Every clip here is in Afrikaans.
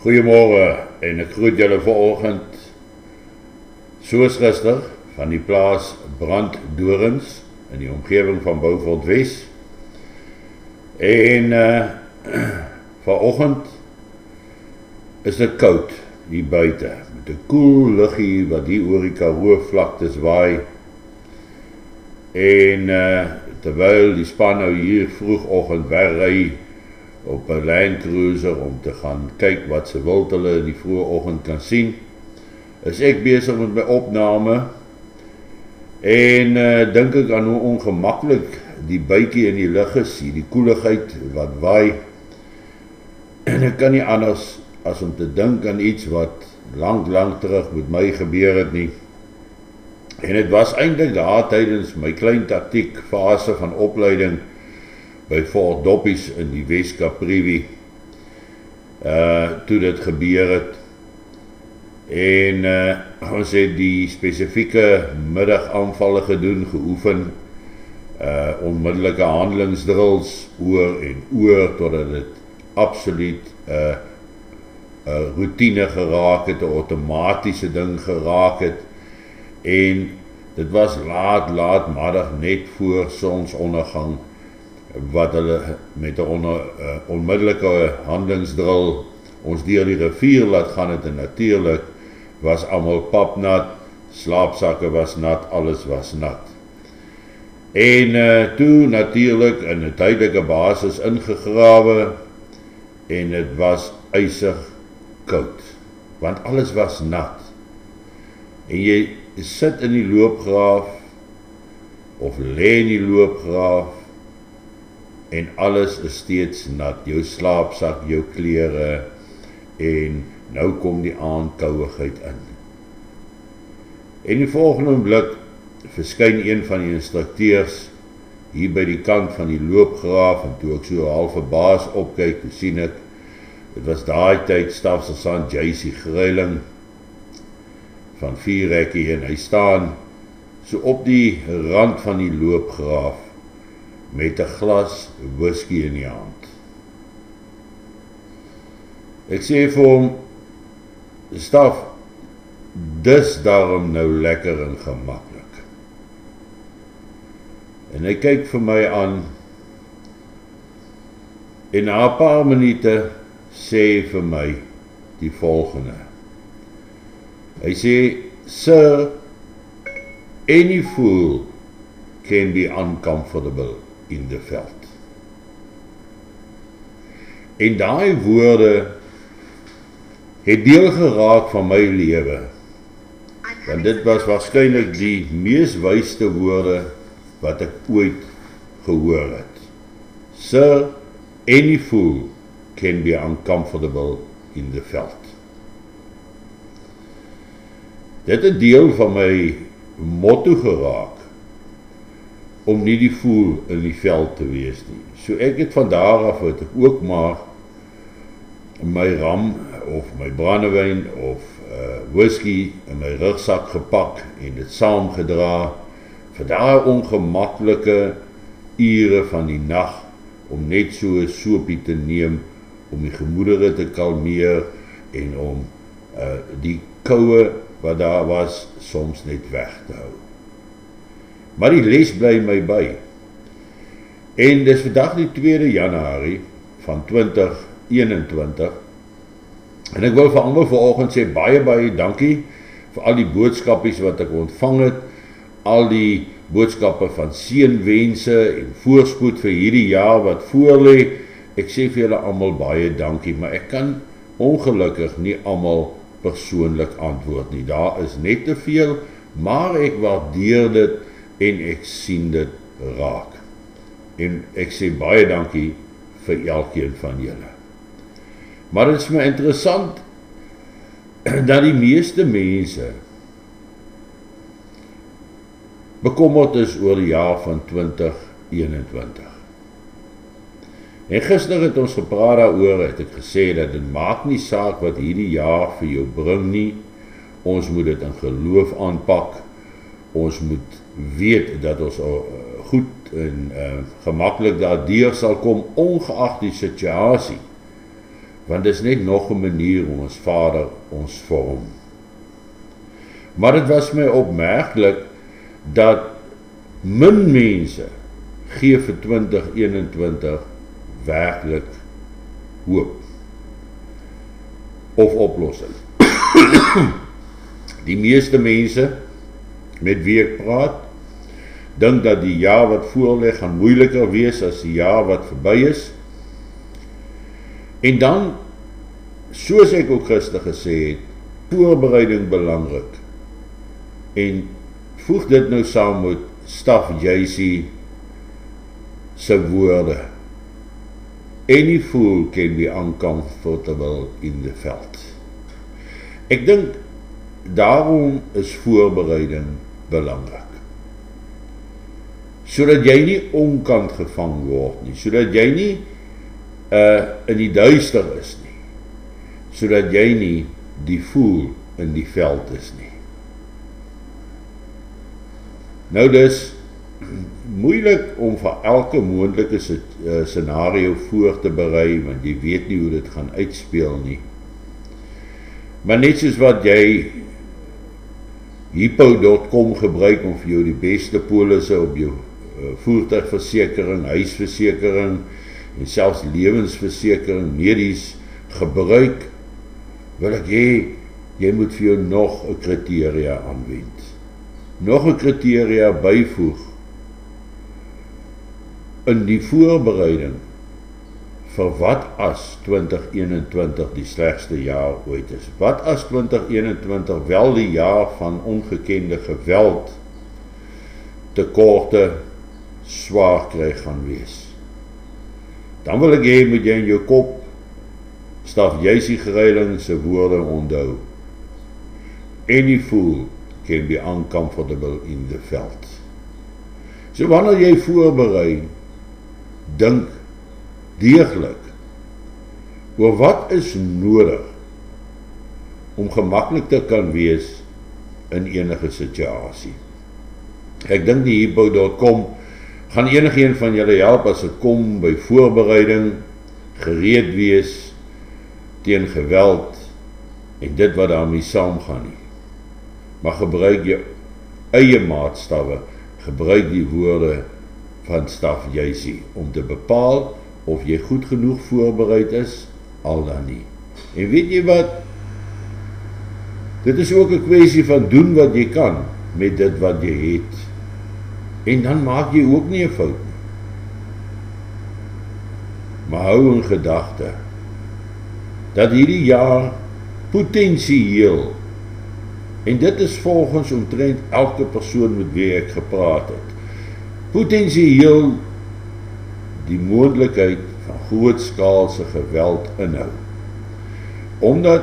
Goeiemôre en ek groet julle vanoggend soos gister van die plaas Branddorens in die omgewing van Beaufort Wes. En vanoggend is dit koud hier buite met 'n koel luggie wat hier oor die Karoo vlaktes waai. En terwyl die span nou hier vroegoggend wegry op 'n Land Cruiser om te gaan kyk wat se wild hulle in die vroeë oggend kan sien, is ek besig met my opname en dink ek aan hoe ongemaklik die buitjie in die lug is, die koeligheid wat waai, en ek kan nie anders as om te dink aan iets wat lang terug met my gebeur het nie. En dit was eintlik daar tydens my klein taktiek fase van opleiding by Fort Doppies in die Weskaap Privie, toe dit gebeur het. En ons het die spesifieke middagaanvalle gedoen, geoefen, onmiddellike handelingsdrills oor en oor, totdat dit absoluut routine geraak het, 'n outomatiese ding geraak het, en dit was laatmiddag net voor sonsondergang, wat hulle met 'n onmiddellike handelingsdrill ons deur die rivier laat gaan het, en natuurlik was almal papnat, slaapsakke was nat, alles was nat. En toe natuurlik in 'n tydelike basis ingegrawe, en dit was ysig koud, want alles was nat. En jy sit in die loopgraaf, of lê in die loopgraaf, en alles is steeds nat, jou slaapsak, jou klere, en nou kom die aandkouigheid in. En die volgende oomblik verskyn een van die instrukteurs hier by die kant van die loopgraaf, en toe ek so half verbaas opkyk, toe sien ek, dit was daai tyd stafsergeant JC Greiling van Vierrekkie, en hy staan so op die rand van die loopgraaf met 'n glas whisky in die hand. Ek sê vir hom, staf, dis daarom nou lekker en gemaklik. En hy kyk vir my aan, en na 'n paar minute sê vir my die volgende. Hy sê, "Sir, any fool can be uncomfortable in the veld." En daai woorde het deel geraak van my lewe, want dit was waarskynlik die mees wysste woorde wat ek ooit gehoor het. "Sir, any fool can be uncomfortable in the veld." Dit het deel van my motto geraak, om nie die fool in die veld te wees nie. So ek het van daar af het ek ook maar my ram, of my brandewyn, of whisky in my rugsak gepak, en dit saamgedra, vir daai ongemaklike ure van die nag, om net so 'n soopie te neem, om die gemoedere te kalmeer, en om die koue wat daar was, soms net weg te hou. Maar die les bly my by. En dis vandag die 2 Januarie van 2021, en ek wil vir almal vanoggend sê baie dankie vir al die boodskapies wat ek ontvang het, al die boodskappe van seënwense en voorspoed vir hierdie jaar wat voorlê. Ek sê vir julle almal baie dankie, maar ek kan ongelukkig nie almal persoonlik antwoord nie. Daar is net te veel, maar ek waardeer dit en ek sien dit raak. En ek sê baie dankie vir elkeen van julle. Maar dit is my interessant dat die meeste mense bekommerd is oor die jaar van 2021. En gister het ons gepraat daaroor, het ek gesê dat dit maak nie saak wat hierdie jaar vir jou bring nie, ons moet dit in geloof aanpak, ons moet weet dat ons goed en gemaklik daardeur sal kom, ongeag die situasie want dit is net nog 'n manier hoe ons Vader ons vorm. Maar dit was my opmerklik dat min mense gee vir 2021 werklik hoop of oplossing. Die meeste mense met wie ek praat, dink dat die jaar wat voorlê gaan moeiliker wees as die jaar wat verby is. En dan, soos ek ook gister gesê het, voorbereiding belangrik. En voeg dit nou saam met Staff JC se woorde. Any fool can be uncomfortable in the veld. Ek dink daarom is voorbereiding belangrik. Sodat jy nie onkant gevang word nie, sodat jy nie in die duister is nie, sodat jy nie die fool in die veld is nie. Nou dis moeilik om vir elke moontlike scenario voor te berei, want jy weet nie hoe dit gaan uitspeel nie. Maar net soos wat jy Hippo.com gebruik om vir jou die beste polisse op jou voertuigversekering, huisversekering en selfs lewensversekering medies gebruik, wil ek jy moet vir jou nog 'n kriteria aanwend. Nog 'n kriteria byvoeg in die voorbereiding vir wat as 2021 die slegste jaar ooit is. Wat as 2021 wel die jaar van ongekende geweld, tekorte, swaar kry gaan wees. Dan wil ek hê moet jy in jou kop Staff JC Greiling se woorde onthou. Any fool can be uncomfortable in the veld. So wanneer jy voorberei, dink deeglik oor wat is nodig om gemaklik te kan wees in enige situasie. Ek dink die Hippo.com gaan enigeen van julle help as dit kom by voorbereiding, gereed wees teen geweld en dit wat daarmee saamgaan nie. Maar gebruik jou eie maatstawwe, gebruik die woorde van Staff JC om te bepaal of jy goed genoeg voorbereid is, al dan nie. En weet jy wat? Dit is ook 'n kwessie van doen wat jy kan met dit wat jy het. En dan maak jy ook nie 'n fout nie. Maar hou in gedagte dat hierdie jaar potensieel, en dit is volgens omtrent elke persoon met wie ek gepraat het, potensieel die moontlikheid van grootskaalse geweld inhou. Omdat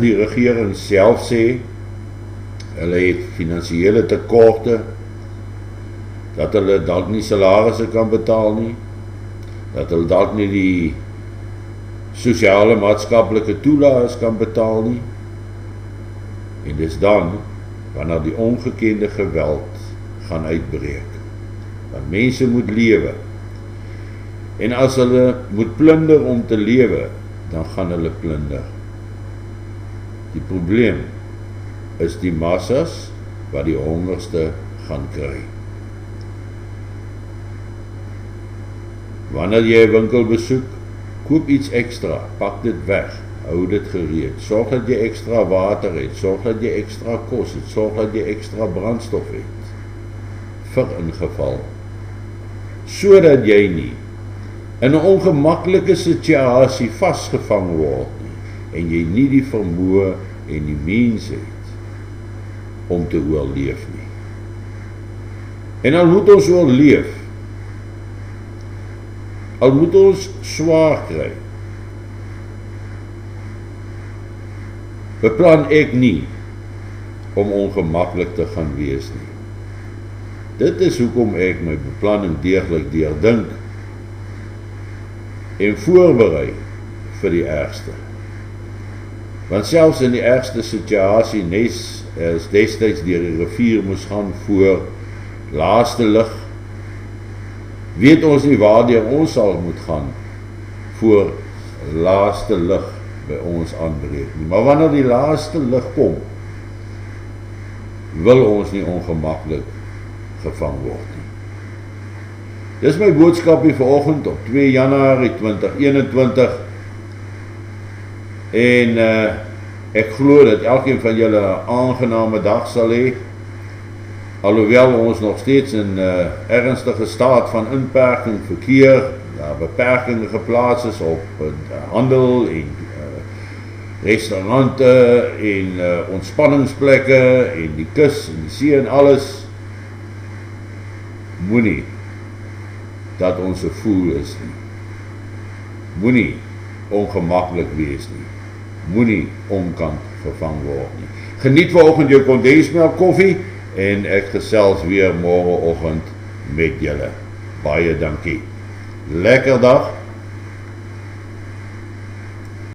die regering self sê, hulle het finansiële tekorte, dat hulle dalk nie salarisse kan betaal nie, dat hulle dalk nie die sosiale maatskaplike toelaas kan betaal nie, en dis dan, wanneer die ongekende geweld gaan uitbreek, want mense moet lewe, en as hulle moet plunder om te lewe, dan gaan hulle plunder. Die probleem is die massas wat die hongerste gaan kry. Wanneer jy 'n winkel besoek, koop iets ekstra, pak dit weg, hou dit gereed, sorg dat jy ekstra water het, sorg dat jy ekstra kos het, sorg dat jy ekstra brandstof het, vir ingeval, sodat jy nie in 'n ongemaklike situasie vasgevang word nie, en jy nie die vermoë en die mens het om te oorleef nie. En dan moet ons oorleef, al moet ons swaar kry, beplan ek nie om ongemaklik te gaan wees nie. Dit is hoekom ek my beplanning deeglik deurdink en voorberei vir die ergste. Want selfs in die ergste situasie, as destyds deur die rivier moes gaan voor laaste lig, weet ons nie waardeur ons sal moet gaan voor laaste lig by ons aanbreek nie. Maar wanneer die laaste lig kom, wil ons nie ongemaklik gevang word nie. Dis my boodskap hier vanoggend op 2 Januarie 2021 en ek glo dat elkeen van julle 'n aangename dag sal hê, alhoewel ons nog steeds in ernstige staat van inperking verkeer, daar beperkings geplaas is op handel en restaurante en ontspanningsplekke en die kus en die see en alles. Moenie dat ons so voel is nie. Moenie ongemaklik wees nie. Moenie onkant gevang word nie. Geniet vanoggend jou kondensmelk koffie en ek gesels weer môreoggend met julle. Baie dankie. Lekker dag.